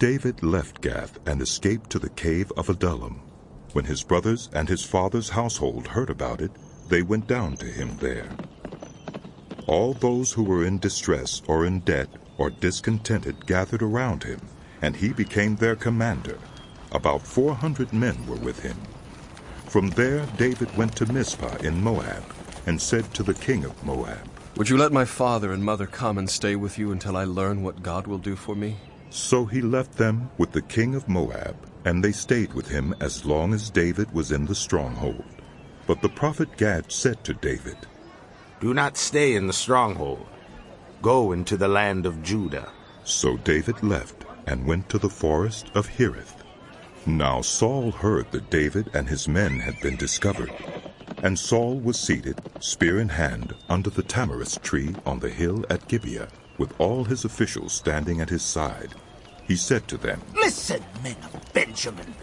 David left Gath and escaped to the cave of Adullam. When his brothers and his father's household heard about it, they went down to him there. All those who were in distress or in debt or discontented gathered around him, and he became their commander. About 400 men were with him. From there David went to Mizpah in Moab, and said to the king of Moab, "Would you let my father and mother come and stay with you until I learn what God will do for me?" So he left them with the king of Moab, and they stayed with him as long as David was in the stronghold. But the prophet Gad said to David, "Do not stay in the stronghold. Go into the land of Judah." So David left and went to the forest of Hereth. Now Saul heard that David and his men had been discovered. And Saul was seated, spear in hand, under the tamarisk tree on the hill at Gibeah, with all his officials standing at his side. He said to them, "Listen, men of Benjamin.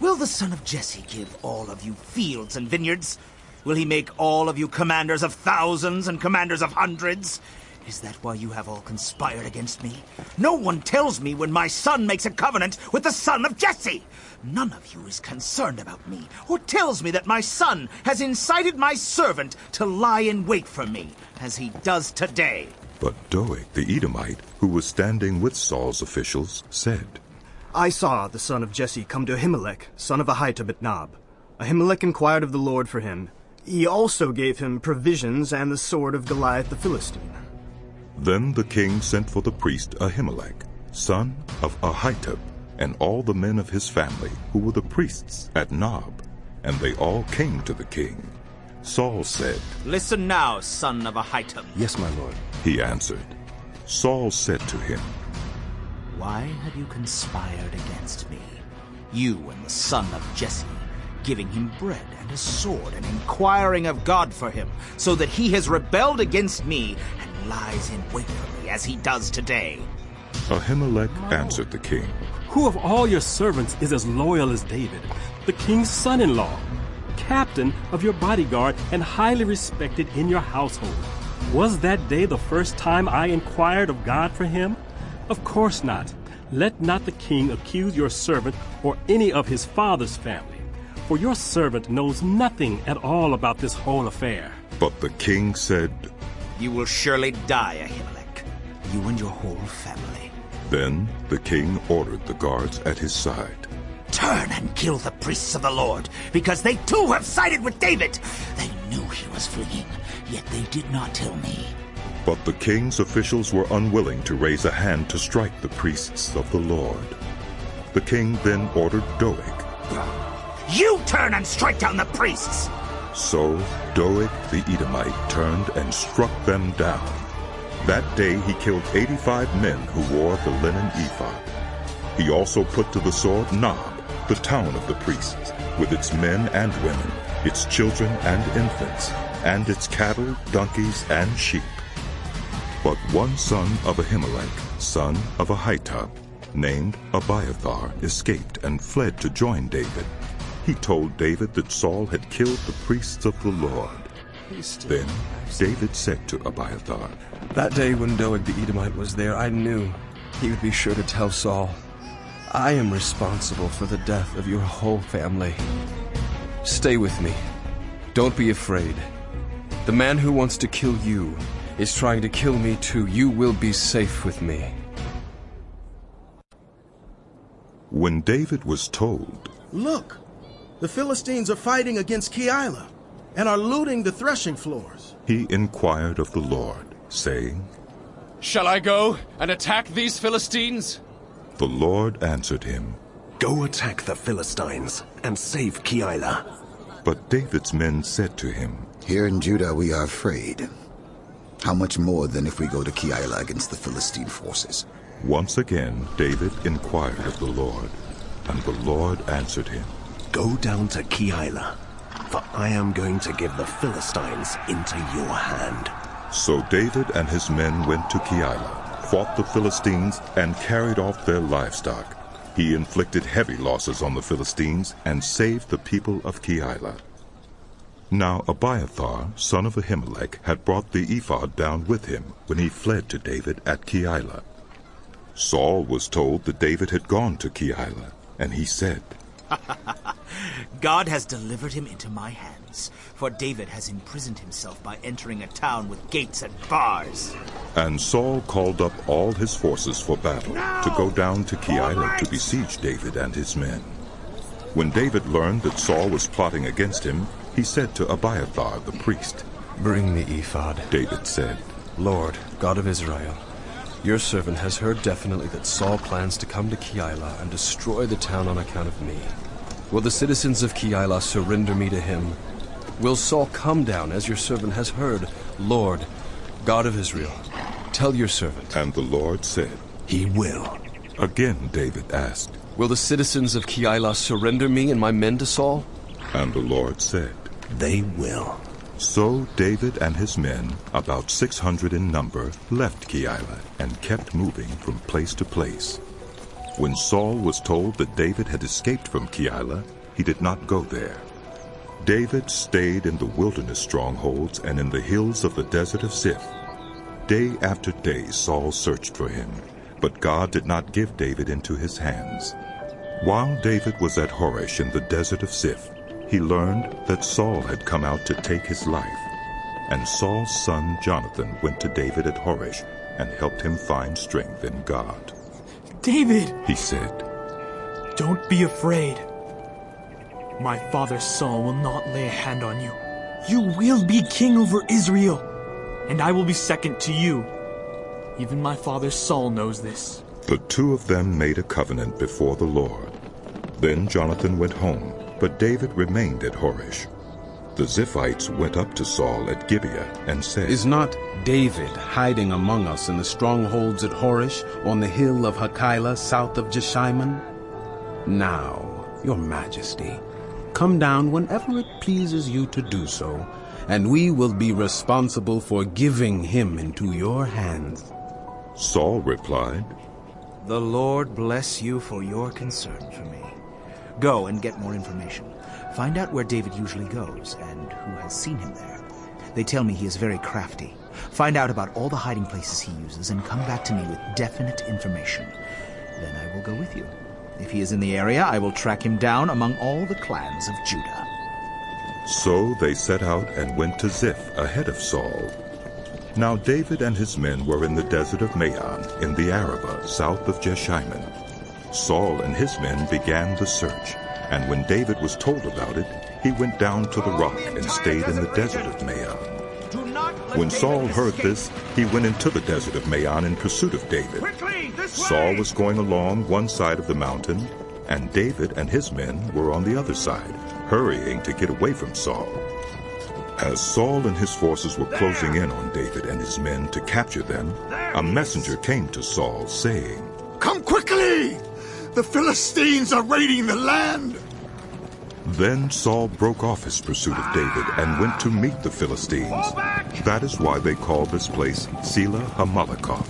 Will the son of Jesse give all of you fields and vineyards? Will he make all of you commanders of thousands and commanders of hundreds? Is that why you have all conspired against me? No one tells me when my son makes a covenant with the son of Jesse. None of you is concerned about me, or tells me that my son has incited my servant to lie in wait for me, as he does today." But Doeg the Edomite, who was standing with Saul's officials, said, "I saw the son of Jesse come to Ahimelech, son of Ahitub at Nob. Ahimelech inquired of the Lord for him. He also gave him provisions and the sword of Goliath the Philistine." Then the king sent for the priest Ahimelech, son of Ahitub, and all the men of his family, who were the priests at Nob, and they all came to the king. Saul said, "Listen now, son of Ahitub." "Yes, my lord." He answered. Saul said to him, "Why have you conspired against me, you and the son of Jesse, giving him bread and a sword and inquiring of God for him, so that he has rebelled against me and lies in wait for me as he does today?" Ahimelech answered the king, "Who of all your servants is as loyal as David, the king's son-in-law, captain of your bodyguard and highly respected in your household? Was that day the first time I inquired of God for him? Of course not. Let not the king accuse your servant or any of his father's family, for your servant knows nothing at all about this whole affair." But the king said, "You will surely die, Ahimelech, you and your whole family." Then the king ordered the guards at his side, "Turn and kill the priests of the Lord, because they too have sided with David. They knew he was fleeing, yet they did not tell me." But the king's officials were unwilling to raise a hand to strike the priests of the Lord. The king then ordered Doeg. "You turn and strike down the priests!" So Doeg the Edomite turned and struck them down. That day he killed 85 men who wore the linen ephod. He also put to the sword Nob, the town of the priests, with its men and women, its children and infants, and its cattle, donkeys, and sheep. But one son of Ahimelech, son of Ahitub, named Abiathar, escaped and fled to join David. He told David that Saul had killed the priests of the Lord. Then David said to Abiathar, "That day when Doeg the Edomite was there, I knew he would be sure to tell Saul, 'I am responsible for the death of your whole family. Stay with me. Don't be afraid. The man who wants to kill you is trying to kill me too. You will be safe with me.'" When David was told, "Look, the Philistines are fighting against Keilah and are looting the threshing floors," he inquired of the Lord, saying, "Shall I go and attack these Philistines?" The Lord answered him, "Go attack the Philistines and save Keilah." But David's men said to him, "Here in Judah we are afraid. How much more than if we go to Keilah against the Philistine forces?" Once again David inquired of the Lord, and the Lord answered him, "Go down to Keilah, for I am going to give the Philistines into your hand." So David and his men went to Keilah, fought the Philistines, and carried off their livestock. He inflicted heavy losses on the Philistines and saved the people of Keilah. Now Abiathar, son of Ahimelech, had brought the ephod down with him when he fled to David at Keilah. Saul was told that David had gone to Keilah, and he said, God has delivered him into my hands, for David has imprisoned himself by entering a town with gates and bars. And Saul called up all his forces for battle to go down to Keilah to besiege David and his men. When David learned that Saul was plotting against him, he said to Abiathar the priest, "Bring the ephod." David said, "Lord, God of Israel, your servant has heard definitely that Saul plans to come to Keilah and destroy the town on account of me. Will the citizens of Keilah surrender me to him? Will Saul come down as your servant has heard? Lord, God of Israel, tell your servant." And the Lord said, He will. Again David asked, "Will the citizens of Keilah surrender me and my men to Saul?" and the Lord said, They will. So David and his men, about 600 in number, left Keilah and kept moving from place to place. When Saul was told that David had escaped from Keilah, he did not go there. David stayed in the wilderness strongholds and in the hills of the desert of Ziph. Day after day Saul searched for him, but God did not give David into his hands. While David was at Horesh in the desert of Ziph, he learned that Saul had come out to take his life. And Saul's son Jonathan went to David at Horesh and helped him find strength in God. "David," He said, "don't be afraid. My father Saul will not lay a hand on you. You will be king over Israel, and I will be second to you. Even my father Saul knows this." The two of them made a covenant before the Lord. Then Jonathan went home, but David remained at Horesh. The Ziphites went up to Saul at Gibeah and said, "Is not David hiding among us in the strongholds at Horesh on the hill of Hakeilah south of Jeshimon? Now, your majesty, come down whenever it pleases you to do so, and we will be responsible for giving him into your hands." Saul replied, The Lord bless you for your concern for me. Go and get more information. Find out where David usually goes and who has seen him there. They tell me he is very crafty. Find out about all the hiding places he uses and come back to me with definite information. Then I will go with you. If he is in the area, I will track him down among all the clans of Judah. So they set out and went to Ziph ahead of Saul. Now David and his men were in the desert of Maon in the Arabah south of Jeshimon. Saul and his men began the search, and when David was told about it, he went down to the rock and stayed in the desert of Maon. When Saul heard this, he went into the desert of Maon in pursuit of David. Saul was going along one side of the mountain, and David and his men were on the other side, hurrying to get away from Saul. As Saul and his forces were closing in on David and his men to capture them, a messenger came to Saul, saying, "Come quickly! The Philistines are raiding the land!" Then Saul broke off his pursuit of David and went to meet the Philistines. That is why they call this place Selah Hamalakoth.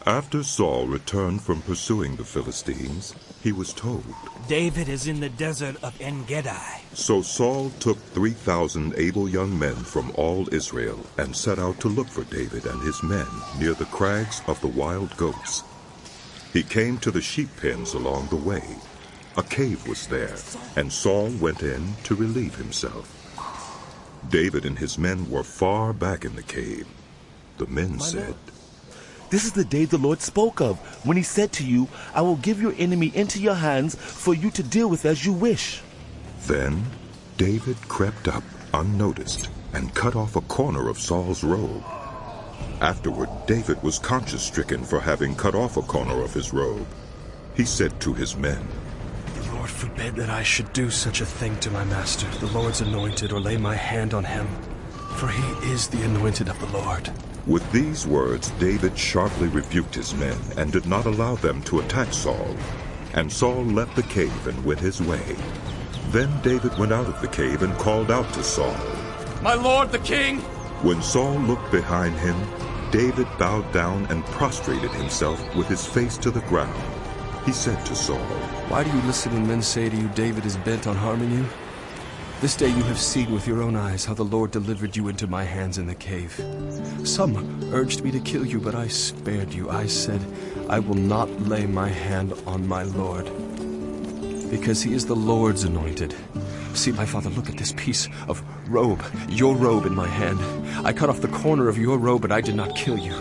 After Saul returned from pursuing the Philistines, he was told, "David is in the desert of En-Gedi." So Saul took 3,000 able young men from all Israel and set out to look for David and his men near the crags of the wild goats. He came to the sheep pens along the way. A cave was there, and Saul went in to relieve himself. David and his men were far back in the cave. The men said, "This is the day the Lord spoke of, when he said to you, 'I will give your enemy into your hands for you to deal with as you wish.'" Then David crept up unnoticed and cut off a corner of Saul's robe. Afterward, David was conscience-stricken for having cut off a corner of his robe. He said to his men, "The Lord forbid that I should do such a thing to my master, the Lord's anointed, or lay my hand on him, for he is the anointed of the Lord." With these words, David sharply rebuked his men and did not allow them to attack Saul. And Saul left the cave and went his way. Then David went out of the cave and called out to Saul. "My lord the king!" When Saul looked behind him, David bowed down and prostrated himself with his face to the ground. he said to Saul, "Why do you listen when men say to you, 'David is bent on harming you'? This day you have seen with your own eyes how the Lord delivered you into my hands in the cave. Some urged me to kill you, but I spared you. I said, 'I will not lay my hand on my Lord, because he is the Lord's anointed.' See, my father, look at this piece of robe, your robe in my hand. I cut off the corner of your robe, but I did not kill you.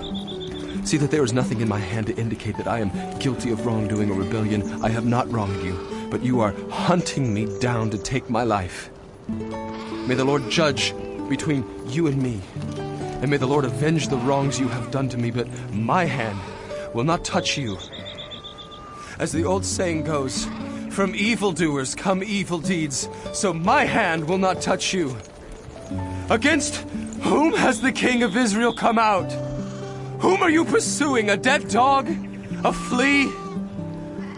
See that there is nothing in my hand to indicate that I am guilty of wrongdoing or rebellion. I have not wronged you, but you are hunting me down to take my life. May the Lord judge between you and me, and may the Lord avenge the wrongs you have done to me, but my hand will not touch you. As the old saying goes, from evildoers come evil deeds, so my hand will not touch you. Against whom has the King of Israel come out? Whom are you pursuing, a dead dog? A flea?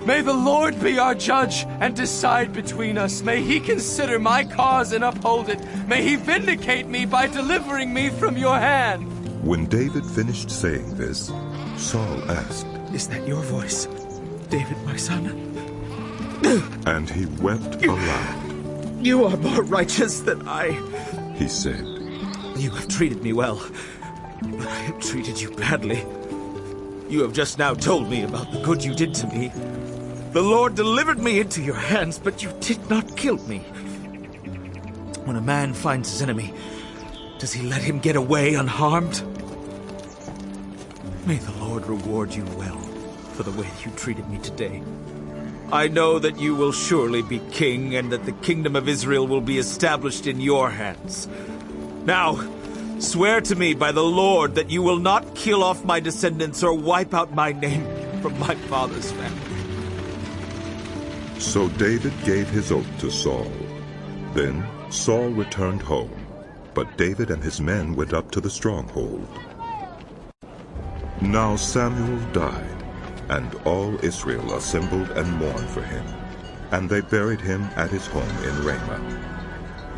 May the Lord be our judge and decide between us. May he consider my cause and uphold it. May he vindicate me by delivering me from your hand." When David finished saying this, Saul asked, "Is that your voice, David, my son?" And he wept aloud. "You are more righteous than I," he said. "You have treated me well, but I have treated you badly. You have just now told me about the good you did to me. The Lord delivered me into your hands, but you did not kill me. When a man finds his enemy, does he let him get away unharmed? May the Lord reward you well for the way you treated me today. I know that you will surely be king, and that the kingdom of Israel will be established in your hands. Now, swear to me by the Lord that you will not kill off my descendants or wipe out my name from my father's family." So David gave his oath to Saul. Then Saul returned home, but David and his men went up to the stronghold. Now Samuel died, and all Israel assembled and mourned for him, and they buried him at his home in Ramah.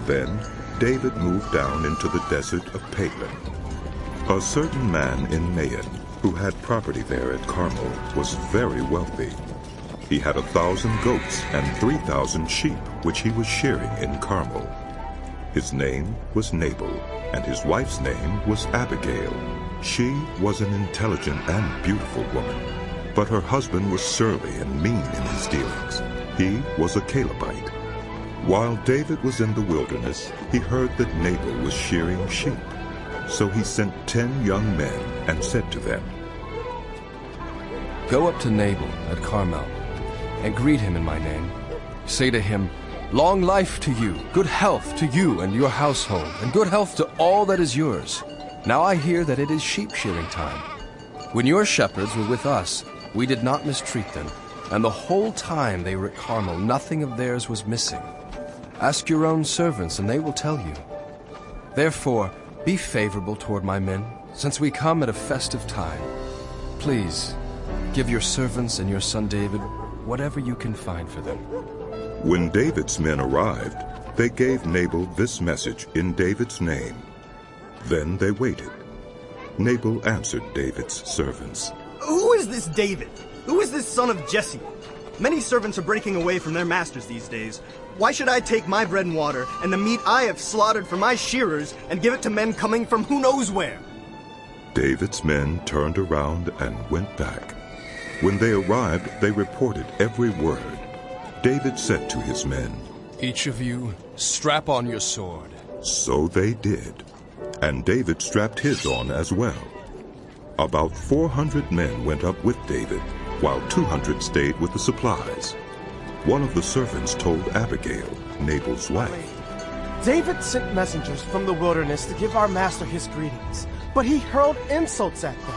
Then David moved down into the desert of Paran. A certain man in Maon, who had property there at Carmel, was very wealthy. He had 1,000 goats and 3,000 sheep, which he was shearing in Carmel. His name was Nabal, and his wife's name was Abigail. She was an intelligent and beautiful woman, but her husband was surly and mean in his dealings. He was a Calebite. While David was in the wilderness, he heard that Nabal was shearing sheep. So he sent 10 young men and said to them, "Go up to Nabal at Carmel, and greet him in my name. Say to him, 'Long life to you, good health to you and your household, and good health to all that is yours. Now I hear that it is sheep shearing time. When your shepherds were with us, we did not mistreat them, and the whole time they were at Carmel, nothing of theirs was missing. Ask your own servants, and they will tell you. Therefore, be favorable toward my men, since we come at a festive time. Please, give your servants and your son David whatever you can find for them.'" When David's men arrived, they gave Nabal this message in David's name. Then they waited. Nabal answered David's servants, "Who is this David? Who is this son of Jesse? Many servants are breaking away from their masters these days. Why should I take my bread and water and the meat I have slaughtered for my shearers and give it to men coming from who knows where?" David's men turned around and went back. When they arrived, they reported every word. David said to his men, "Each of you, strap on your sword." So they did, and David strapped his on as well. About 400 men went up with David, while 200 stayed with the supplies. One of the servants told Abigail, Nabal's wife, "David sent messengers from the wilderness to give our master his greetings, but he hurled insults at them.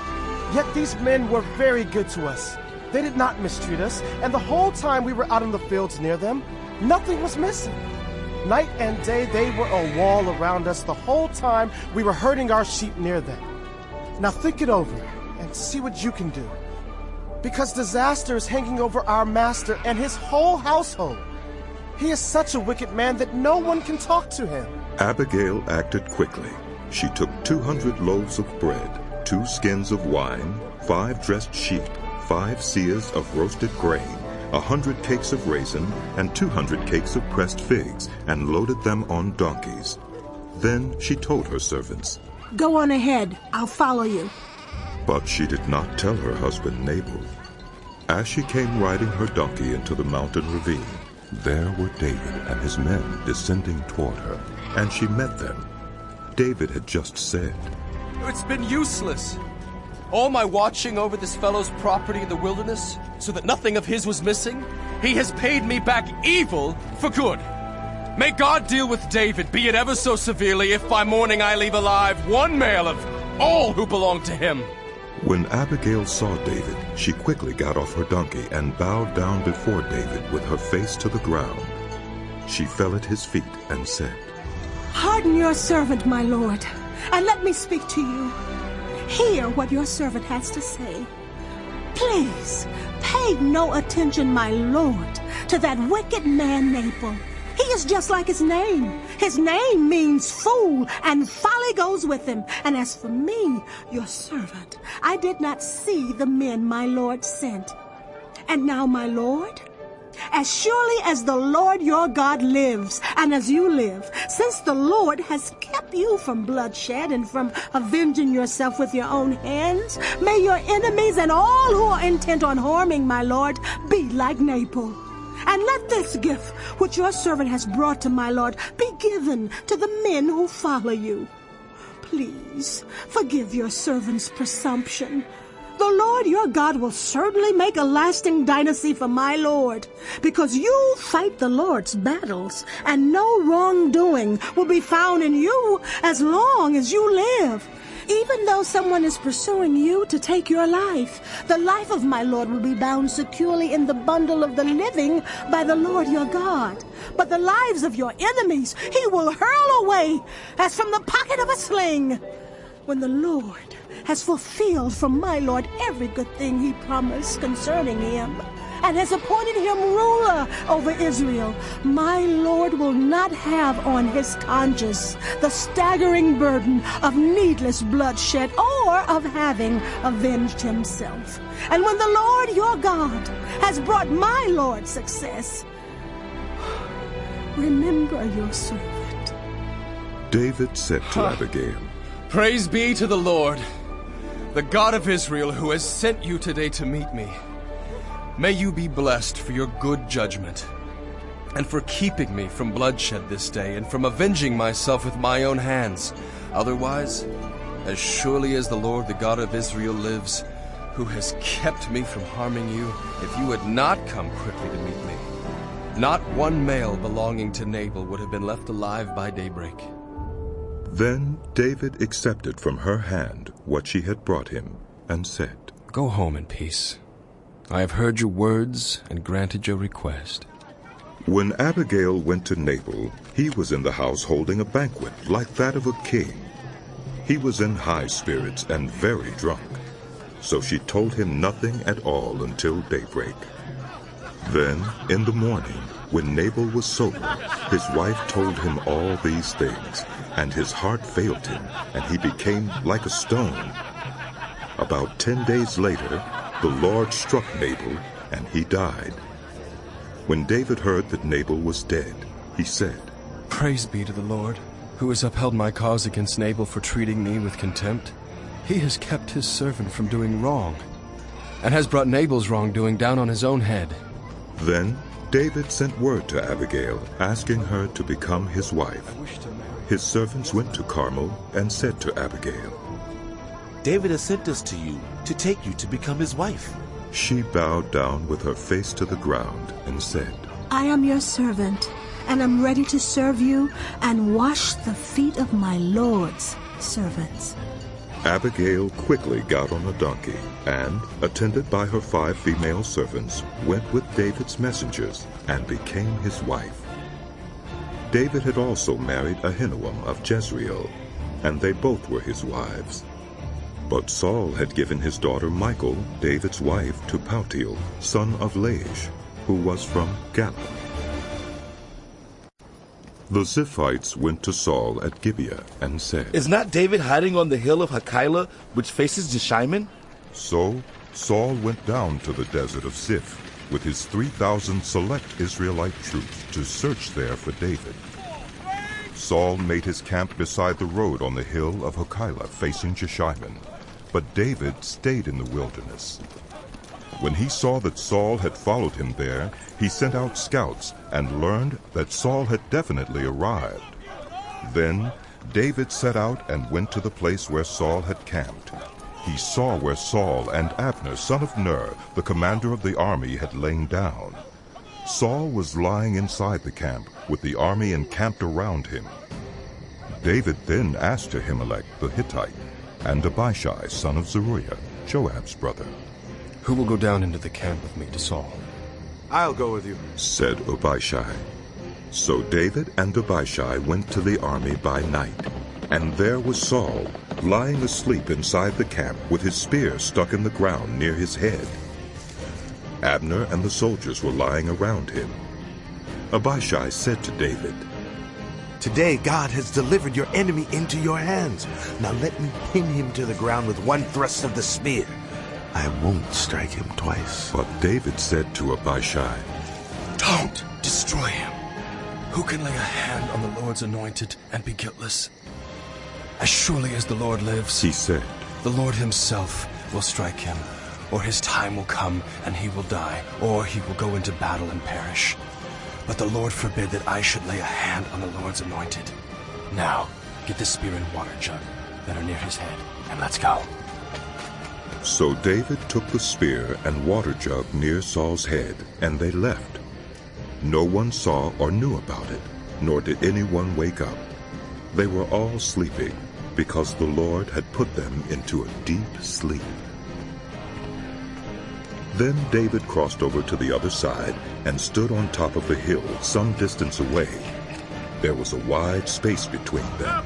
Yet these men were very good to us. They did not mistreat us, and the whole time we were out in the fields near them, nothing was missing. Night and day they were a wall around us the whole time we were herding our sheep near them. Now think it over and see what you can do, because disaster is hanging over our master and his whole household. He is such a wicked man that no one can talk to him." Abigail acted quickly. She took 200 loaves of bread, 2 skins of wine, 5 dressed sheep, 5 seahs of roasted grain, 100 cakes of raisin and 200 cakes of pressed figs, and loaded them on donkeys. Then she told her servants, "Go on ahead. I'll follow you." But she did not tell her husband Nabal. As she came riding her donkey into the mountain ravine, there were David and his men descending toward her, and she met them. David had just said, "It's been useless. All my watching over this fellow's property in the wilderness, so that nothing of his was missing, he has paid me back evil for good. May God deal with David, be it ever so severely, if by morning I leave alive one male of all who belong to him." When Abigail saw David, she quickly got off her donkey and bowed down before David with her face to the ground. She fell at his feet and said, "Pardon your servant, my lord, and let me speak to you. Hear what your servant has to say. Please, pay no attention, my lord, to that wicked man Nabal. He is just like his name. His name means fool, and folly goes with him. And as for me, your servant, I did not see the men my lord sent. And now, my lord, as surely as the Lord your God lives, and as you live, since the Lord has kept you from bloodshed and from avenging yourself with your own hands, may your enemies and all who are intent on harming my lord be like Nabal. And let this gift which your servant has brought to my lord be given to the men who follow you. Please forgive your servant's presumption. The Lord your God will certainly make a lasting dynasty for my lord, because you fight the Lord's battles, and no wrongdoing will be found in you as long as you live. Even though someone is pursuing you to take your life, the life of my lord will be bound securely in the bundle of the living by the Lord your God. But the lives of your enemies he will hurl away as from the pocket of a sling. When the Lord has fulfilled from my lord every good thing he promised concerning him, and has appointed him ruler over Israel, my lord will not have on his conscience the staggering burden of needless bloodshed or of having avenged himself. And when the Lord your God has brought my lord success, remember your servant." David said to Abigail, "Praise be to the Lord, the God of Israel, who has sent you today to meet me. May you be blessed for your good judgment, and for keeping me from bloodshed this day, and from avenging myself with my own hands. Otherwise, as surely as the Lord, the God of Israel, lives, who has kept me from harming you, if you had not come quickly to meet me, not one male belonging to Nabal would have been left alive by daybreak." Then David accepted from her hand what she had brought him, and said, "Go home in peace. I have heard your words and granted your request." When Abigail went to Nabal, he was in the house holding a banquet like that of a king. He was in high spirits and very drunk, so she told him nothing at all until daybreak. Then, in the morning, when Nabal was sober, his wife told him all these things, and his heart failed him, and he became like a stone. About 10 days later, the Lord struck Nabal, and he died. When David heard that Nabal was dead, he said, "Praise be to the Lord, who has upheld my cause against Nabal for treating me with contempt. He has kept his servant from doing wrong, and has brought Nabal's wrongdoing down on his own head." Then David sent word to Abigail, asking her to become his wife. His servants went to Carmel and said to Abigail, "David has sent us to you to take you to become his wife." She bowed down with her face to the ground and said, "I am your servant, and am ready to serve you and wash the feet of my lord's servants." Abigail quickly got on a donkey and, attended by her 5 female servants, went with David's messengers and became his wife. David had also married Ahinoam of Jezreel, and they both were his wives. But Saul had given his daughter Michal, David's wife, to Paltiel, son of Laish, who was from Galah. The Ziphites went to Saul at Gibeah and said, "Is not David hiding on the hill of Hachilah, which faces Jeshimon?" So Saul went down to the desert of Ziph, with his 3,000 select Israelite troops to search there for David. Saul made his camp beside the road on the hill of Hakeilah facing Jeshimon, but David stayed in the wilderness. When he saw that Saul had followed him there, he sent out scouts and learned that Saul had definitely arrived. Then David set out and went to the place where Saul had camped. He saw where Saul and Abner, son of Ner, the commander of the army, had lain down. Saul was lying inside the camp, with the army encamped around him. David then asked Ahimelech the Hittite, and Abishai, son of Zeruiah, Joab's brother, "Who will go down into the camp with me to Saul?" "I'll go with you," said Abishai. So David and Abishai went to the army by night, and there was Saul, lying asleep inside the camp with his spear stuck in the ground near his head. Abner and the soldiers were lying around him. Abishai said to David, "Today God has delivered your enemy into your hands. Now let me pin him to the ground with one thrust of the spear. I won't strike him twice." But David said to Abishai, "Don't destroy him. Who can lay a hand on the Lord's anointed and be guiltless? As surely as the Lord lives," he said, "the Lord himself will strike him, or his time will come and he will die, or he will go into battle and perish. But the Lord forbid that I should lay a hand on the Lord's anointed. Now, get the spear and water jug that are near his head, and let's go." So David took the spear and water jug near Saul's head, and they left. No one saw or knew about it, nor did anyone wake up. They were all sleeping, because the Lord had put them into a deep sleep. Then David crossed over to the other side and stood on top of the hill some distance away. There was a wide space between them.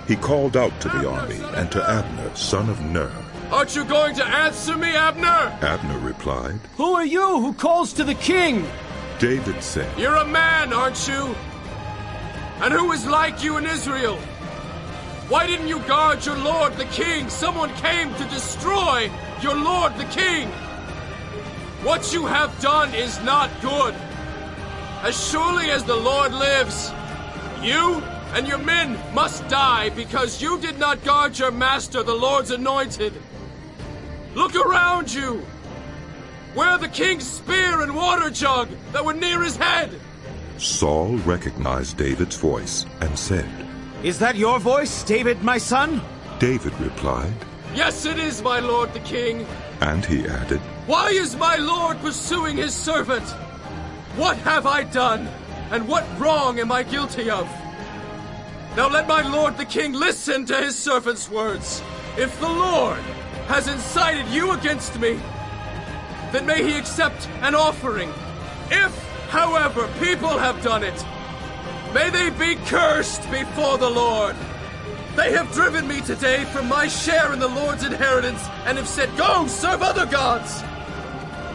He called out to the army and to Abner, son of Ner. "Aren't you going to answer me, Abner?" Abner replied, "Who are you who calls to the king?" David said, "You're a man, aren't you? And who is like you in Israel? Why didn't you guard your lord the king? Someone came to destroy your lord the king. What you have done is not good. As surely as the Lord lives, you and your men must die because you did not guard your master, the Lord's anointed. Look around you. Where are the king's spear and water jug that were near his head?" Saul recognized David's voice and said, "Is that your voice, David, my son?" David replied, "Yes, it is, my lord the king." And he added, "Why is my lord pursuing his servant? What have I done, and what wrong am I guilty of? Now let my lord the king listen to his servant's words. If the Lord has incited you against me, then may he accept an offering. If, however, people have done it, may they be cursed before the Lord. They have driven me today from my share in the Lord's inheritance and have said, 'Go, serve other gods.'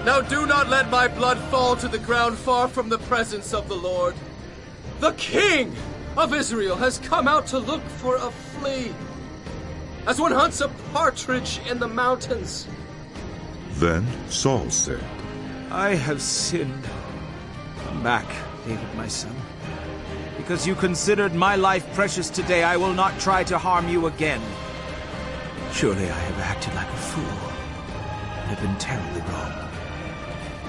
Now do not let my blood fall to the ground far from the presence of the Lord. The King of Israel has come out to look for a flea, as one hunts a partridge in the mountains." Then Saul said, "I have sinned. Come back, David, my son. Because you considered my life precious today, I will not try to harm you again. Surely I have acted like a fool. I have been terribly wrong."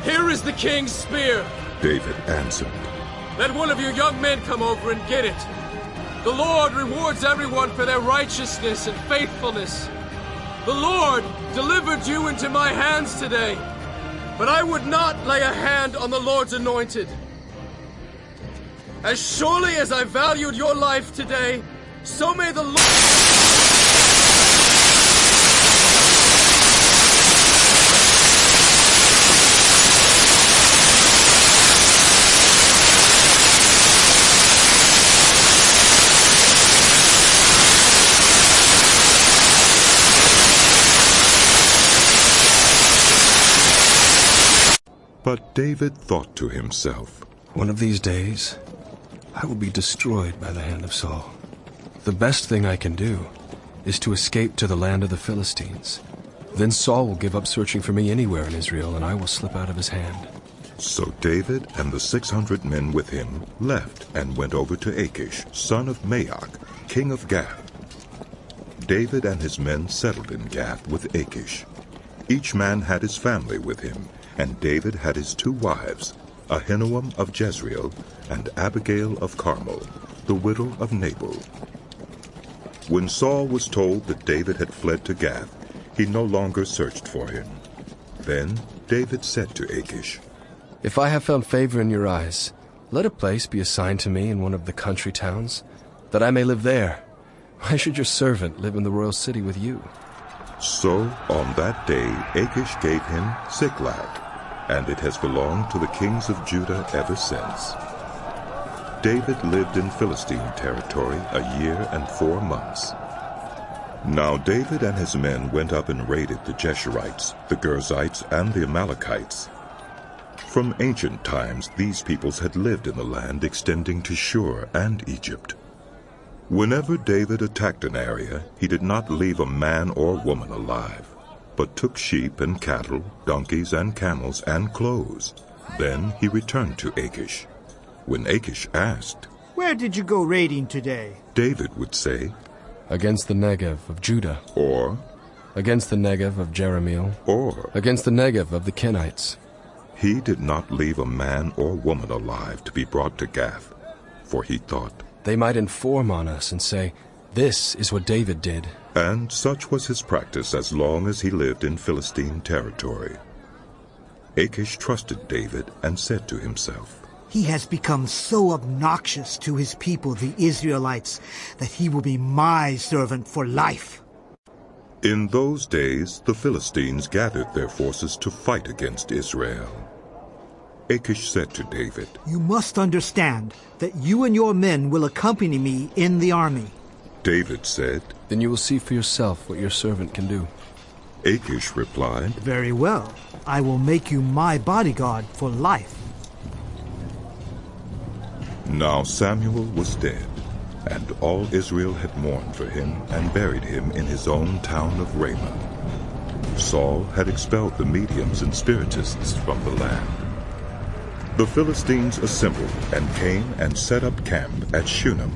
"Here is the king's spear," David answered. "Let one of you young men come over and get it. The Lord rewards everyone for their righteousness and faithfulness. The Lord delivered you into my hands today, but I would not lay a hand on the Lord's anointed. As surely as I valued your life today, so may the Lord..." But David thought to himself, "One of these days, I will be destroyed by the hand of Saul. The best thing I can do is to escape to the land of the Philistines. Then Saul will give up searching for me anywhere in Israel, and I will slip out of his hand. So David and the 600 men with him left and went over to Achish, son of Maoch, king of Gath. David and his men settled in Gath with Achish. Each man had his family with him, and David had his 2 wives, Ahinoam of Jezreel and Abigail of Carmel, the widow of Nabal. When Saul was told that David had fled to Gath, he no longer searched for him. Then David said to Achish, If I have found favor in your eyes, let a place be assigned to me in one of the country towns, that I may live there. Why should your servant live in the royal city with you? So on that day Achish gave him Ziklag, and it has belonged to the kings of Judah ever since. David lived in Philistine territory 1 year and 4 months. Now David and his men went up and raided the Geshurites, the Girzites, and the Amalekites. From ancient times these peoples had lived in the land extending to Shur and Egypt. Whenever David attacked an area, he did not leave a man or woman alive, but took sheep and cattle, donkeys and camels and clothes. Then he returned to Achish. When Achish asked, Where did you go raiding today? David would say, Against the Negev of Judah. Or, Against the Negev of Jerahmeel. Or, Against the Negev of the Kenites. He did not leave a man or woman alive to be brought to Gath, for he thought, They might inform on us and say, This is what David did. And such was his practice as long as he lived in Philistine territory. Achish trusted David and said to himself, He has become so obnoxious to his people, the Israelites, that he will be my servant for life. In those days the Philistines gathered their forces to fight against Israel. Achish said to David, You must understand that you and your men will accompany me in the army. David said, Then you will see for yourself what your servant can do. Achish replied, Very well. I will make you my bodyguard for life. Now Samuel was dead, and all Israel had mourned for him and buried him in his own town of Ramah. Saul had expelled the mediums and spiritists from the land. The Philistines assembled and came and set up camp at Shunem,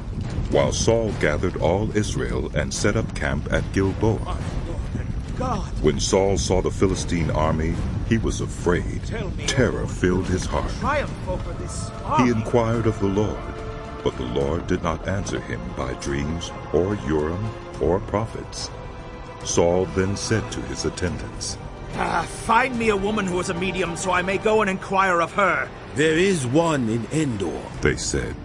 while Saul gathered all Israel and set up camp at Gilboa. When Saul saw the Philistine army, he was afraid. Terror filled his heart. He inquired of the Lord, but the Lord did not answer him by dreams or Urim or prophets. Saul then said to his attendants, Find me a woman who is a medium so I may go and inquire of her. There is one in Endor, they said.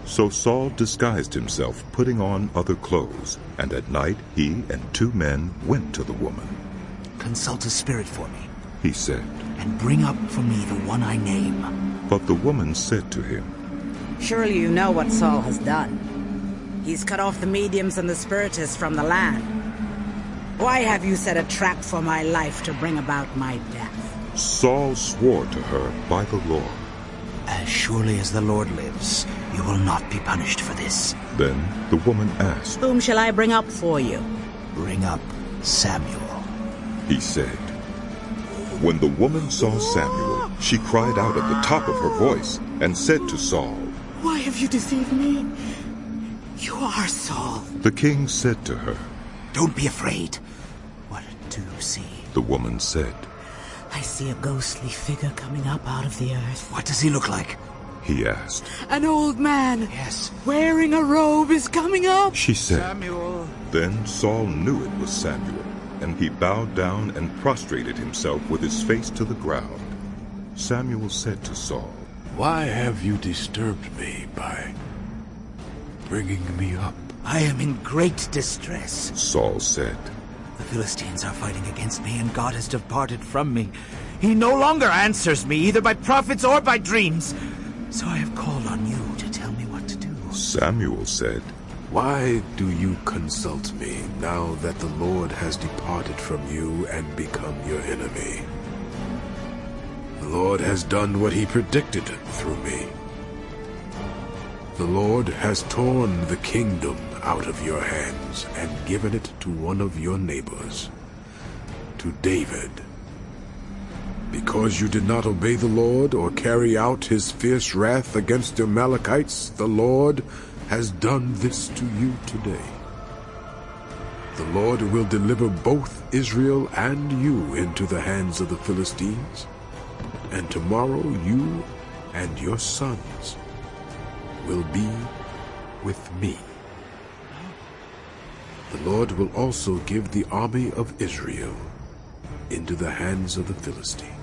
So Saul disguised himself, putting on other clothes, and at night he and 2 men went to the woman. Consult a spirit for me, he said, and bring up for me the one I name. But the woman said to him, Surely you know what Saul has done. He's cut off the mediums and the spiritists from the land. Why have you set a trap for my life to bring about my death? Saul swore to her by the Lord, As surely as the Lord lives, you will not be punished for this. Then the woman asked, Whom shall I bring up for you? Bring up Samuel, he said. When the woman saw Samuel, she cried out at the top of her voice and said to Saul, Why have you deceived me? You are Saul. The king said to her, Don't be afraid. What do you see? The woman said, I see a ghostly figure coming up out of the earth. What does he look like? He asked. An old man. Yes. Wearing a robe is coming up. She said. Samuel. Then Saul knew it was Samuel, and he bowed down and prostrated himself with his face to the ground. Samuel said to Saul, Why have you disturbed me by bringing me up? I am in great distress, Saul said. The Philistines are fighting against me, and God has departed from me. He no longer answers me, either by prophets or by dreams. So I have called on you to tell me what to do. Samuel said, Why do you consult me now that the Lord has departed from you and become your enemy? The Lord has done what he predicted through me. The Lord has torn the kingdom out of your hands and given it to one of your neighbors. to David. Because you did not obey the Lord or carry out his fierce wrath against the Amalekites, the Lord has done this to you today. The Lord will deliver both Israel and you into the hands of the Philistines, and tomorrow you and your sons will be with me. The Lord will also give the army of Israel into the hands of the Philistines.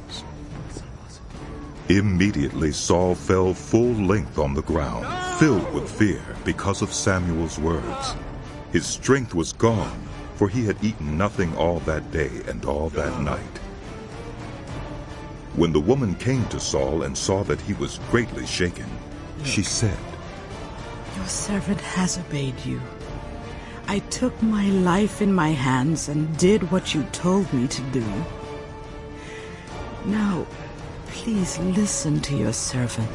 Immediately Saul fell full length on the ground, filled with fear because of Samuel's words. His strength was gone, for he had eaten nothing all that day and all that night. When the woman came to Saul and saw that he was greatly shaken, she said, Your servant has obeyed you. I took my life in my hands and did what you told me to do. Now, please listen to your servant,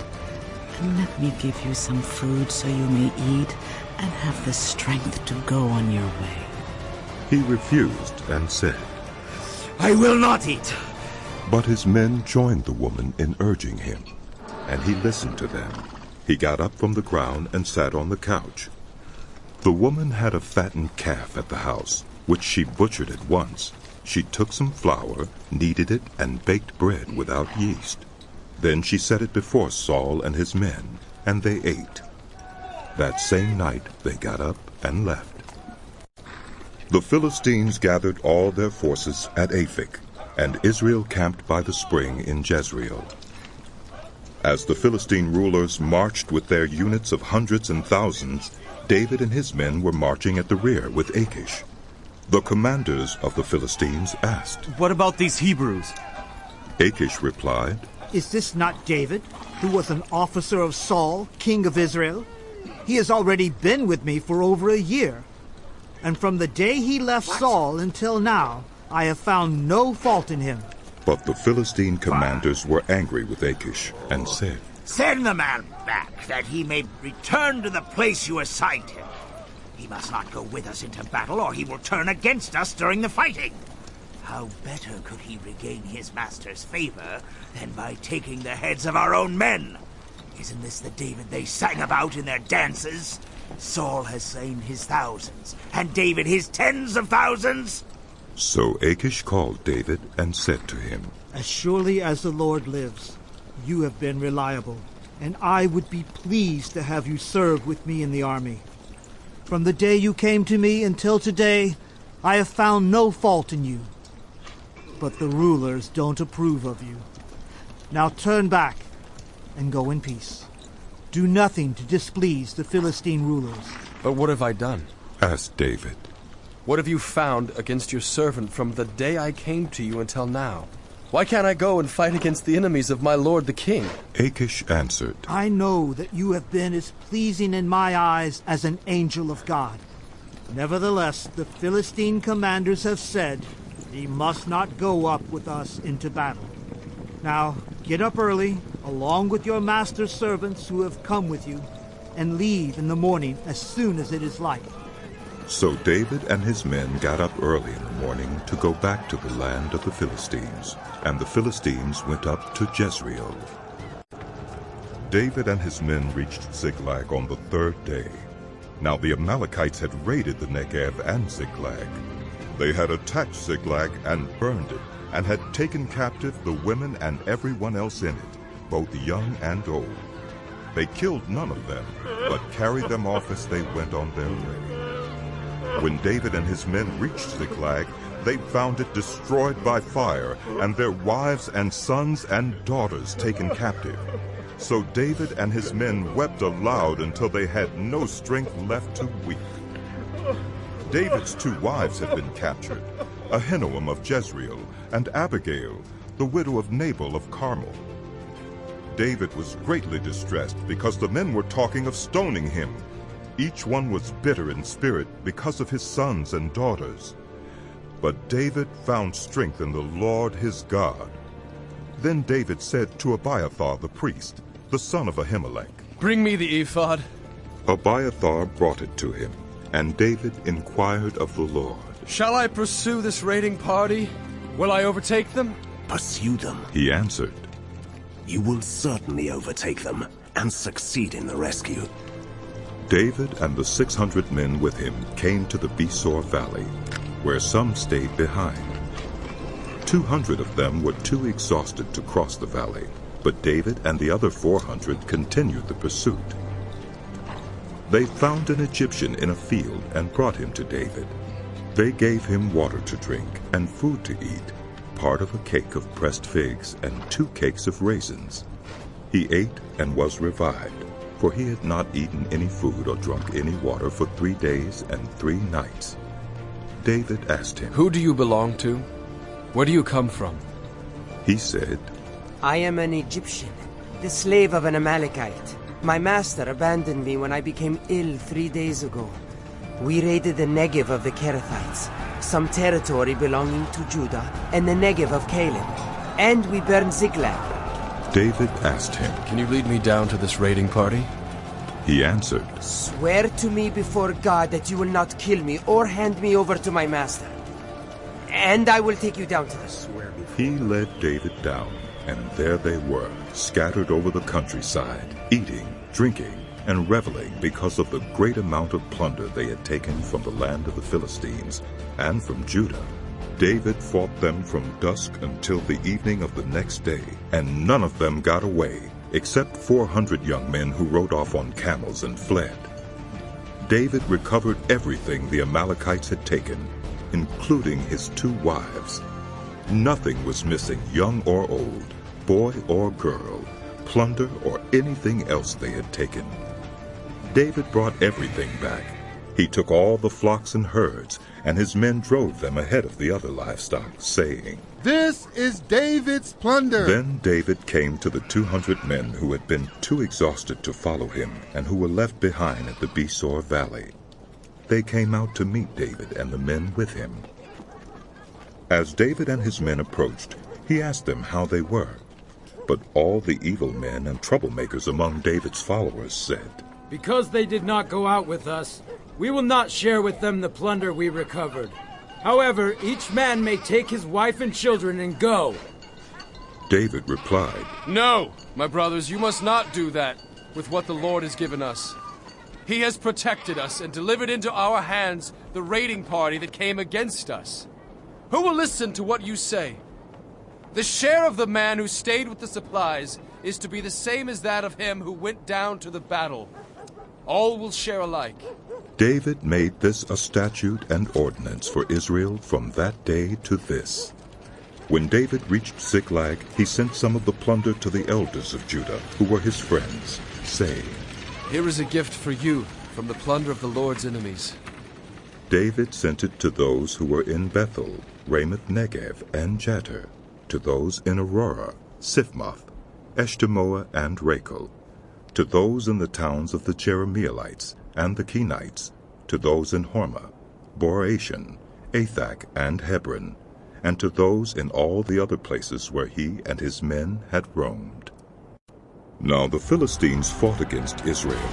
and let me give you some food so you may eat and have the strength to go on your way. He refused and said, I will not eat. But his men joined the woman in urging him, and he listened to them. He got up from the ground and sat on the couch. The woman had a fattened calf at the house, which she butchered at once. She took some flour, kneaded it, and baked bread without yeast. Then she set it before Saul and his men, and they ate. That same night they got up and left. The Philistines gathered all their forces at Aphek, and Israel camped by the spring in Jezreel. As the Philistine rulers marched with their units of hundreds and thousands, David and his men were marching at the rear with Achish. The commanders of the Philistines asked, What about these Hebrews? Achish replied, Is this not David, who was an officer of Saul, king of Israel? He has already been with me for over a year. And from the day he left Saul until now, I have found no fault in him. But the Philistine commanders were angry with Achish and said, Send the man back, that he may return to the place you assigned him. He must not go with us into battle, or he will turn against us during the fighting. How better could he regain his master's favor than by taking the heads of our own men? Isn't this the David they sang about in their dances? Saul has slain his thousands, and David his tens of thousands. So Achish called David and said to him, As surely as the Lord lives, you have been reliable, and I would be pleased to have you serve with me in the army. From the day you came to me until today, I have found no fault in you. But the rulers don't approve of you. Now turn back and go in peace. Do nothing to displease the Philistine rulers. But what have I done? Asked David. What have you found against your servant from the day I came to you until now? Why can't I go and fight against the enemies of my lord the king? Achish answered, I know that you have been as pleasing in my eyes as an angel of God. Nevertheless, the Philistine commanders have said, he must not go up with us into battle. Now, get up early, along with your master's servants who have come with you, and leave in the morning as soon as it is light. So David and his men got up early in the morning to go back to the land of the Philistines, and the Philistines went up to Jezreel. David and his men reached Ziklag on the third day. Now the Amalekites had raided the Negev and Ziklag. They had attacked Ziklag and burned it, and had taken captive the women and everyone else in it, both young and old. They killed none of them, but carried them off as they went on their way. When David and his men reached Ziklag, they found it destroyed by fire, and their wives and sons and daughters taken captive. So David and his men wept aloud until they had no strength left to weep. David's 2 wives had been captured, Ahinoam of Jezreel, and Abigail, the widow of Nabal of Carmel. David was greatly distressed because the men were talking of stoning him. Each one was bitter in spirit because of his sons and daughters. But David found strength in the Lord his God. Then David said to Abiathar the priest, the son of Ahimelech, Bring me the ephod. Abiathar brought it to him, and David inquired of the Lord, Shall I pursue this raiding party, Will I overtake them? Pursue them. He answered, You will certainly overtake them and succeed in the rescue. David and the 600 men with him came to the Besor Valley, where some stayed behind. 200 of them were too exhausted to cross the valley, but David and the other 400 continued the pursuit. They found an Egyptian in a field and brought him to David. They gave him water to drink and food to eat, part of a cake of pressed figs and 2 cakes of raisins. He ate and was revived, for he had not eaten any food or drunk any water for 3 days and 3 nights. David asked him, Who do you belong to? Where do you come from? He said, I am an Egyptian, the slave of an Amalekite. My master abandoned me when I became ill 3 days ago. We raided the Negev of the Kerethites, some territory belonging to Judah, and the Negev of Caleb, and we burned Ziklag. David asked him, Can you lead me down to this raiding party? He answered, Swear to me before God that you will not kill me or hand me over to my master, and I will take you down to the swear. He led David down, and there they were, scattered over the countryside, eating, drinking, and reveling because of the great amount of plunder they had taken from the land of the Philistines and from Judah. David fought them from dusk until the evening of the next day, and none of them got away, except 400 young men who rode off on camels and fled. David recovered everything the Amalekites had taken, including his 2 wives. Nothing was missing, young or old, boy or girl, plunder or anything else they had taken. David brought everything back. He took all the flocks and herds, and his men drove them ahead of the other livestock, saying, This is David's plunder. Then David came to the 200 men who had been too exhausted to follow him and who were left behind at the Besor Valley. They came out to meet David and the men with him. As David and his men approached, he asked them how they were. But all the evil men and troublemakers among David's followers said, Because they did not go out with us, we will not share with them the plunder we recovered. However, each man may take his wife and children and go. David replied, No, my brothers, you must not do that with what the Lord has given us. He has protected us and delivered into our hands the raiding party that came against us. Who will listen to what you say? The share of the man who stayed with the supplies is to be the same as that of him who went down to the battle. All will share alike. David made this a statute and ordinance for Israel from that day to this. When David reached Ziklag, he sent some of the plunder to the elders of Judah, who were his friends, saying, Here is a gift for you from the plunder of the Lord's enemies. David sent it to those who were in Bethel, Ramoth Negev, and Jattir, to those in Aurora, Siphmoth, Eshtemoa, and Rachel, to those in the towns of the Jerahmeelites and the Kenites, to those in Hormah, Boration, Athak, and Hebron, and to those in all the other places where he and his men had roamed. Now the Philistines fought against Israel.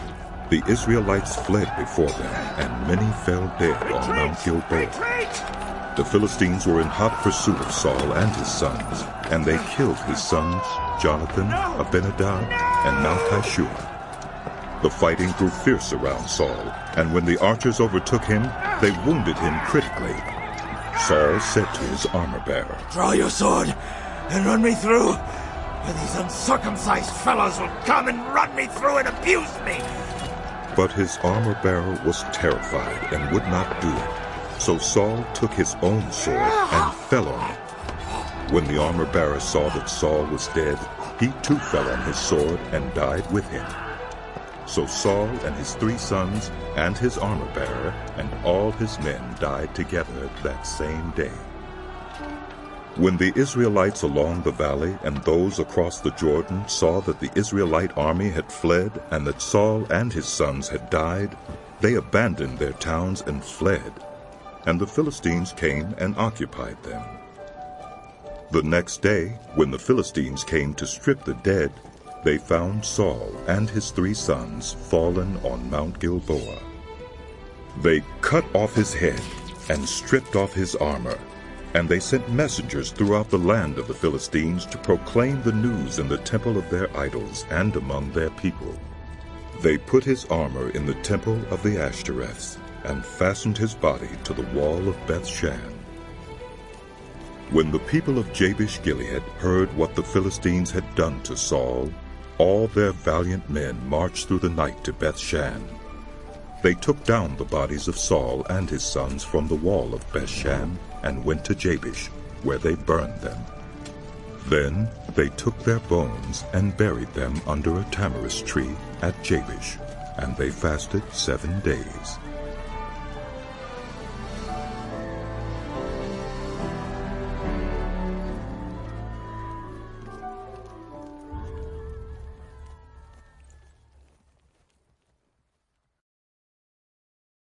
The Israelites fled before them, and many fell dead on Mount Gilboa. The Philistines were in hot pursuit of Saul and his sons, and they killed his sons Jonathan, Abinadab, and Malchishua. The fighting grew fierce around Saul, and when the archers overtook him, they wounded him critically. Saul said to his armor-bearer, Draw your sword and run me through, or these uncircumcised fellows will come and run me through and abuse me. But his armor-bearer was terrified and would not do it. So Saul took his own sword and fell on it. When the armor-bearer saw that Saul was dead, he too fell on his sword and died with him. So Saul and his 3 sons and his armor-bearer and all his men died together that same day. When the Israelites along the valley and those across the Jordan saw that the Israelite army had fled and that Saul and his sons had died, they abandoned their towns and fled, and the Philistines came and occupied them. The next day, when the Philistines came to strip the dead, they found Saul and his 3 sons fallen on Mount Gilboa. They cut off his head and stripped off his armor, And they sent messengers throughout the land of the Philistines to proclaim the news in the temple of their idols and among their people. They put his armor in the temple of the Ashtoreths and fastened his body to the wall of Bethshan. When the people of Jabesh-Gilead heard what the Philistines had done to Saul, all their valiant men marched through the night to Bethshan. They took down the bodies of Saul and his sons from the wall of Bethshan and went to Jabesh, where they burned them. Then they took their bones and buried them under a tamarisk tree at Jabesh, and they fasted 7 days.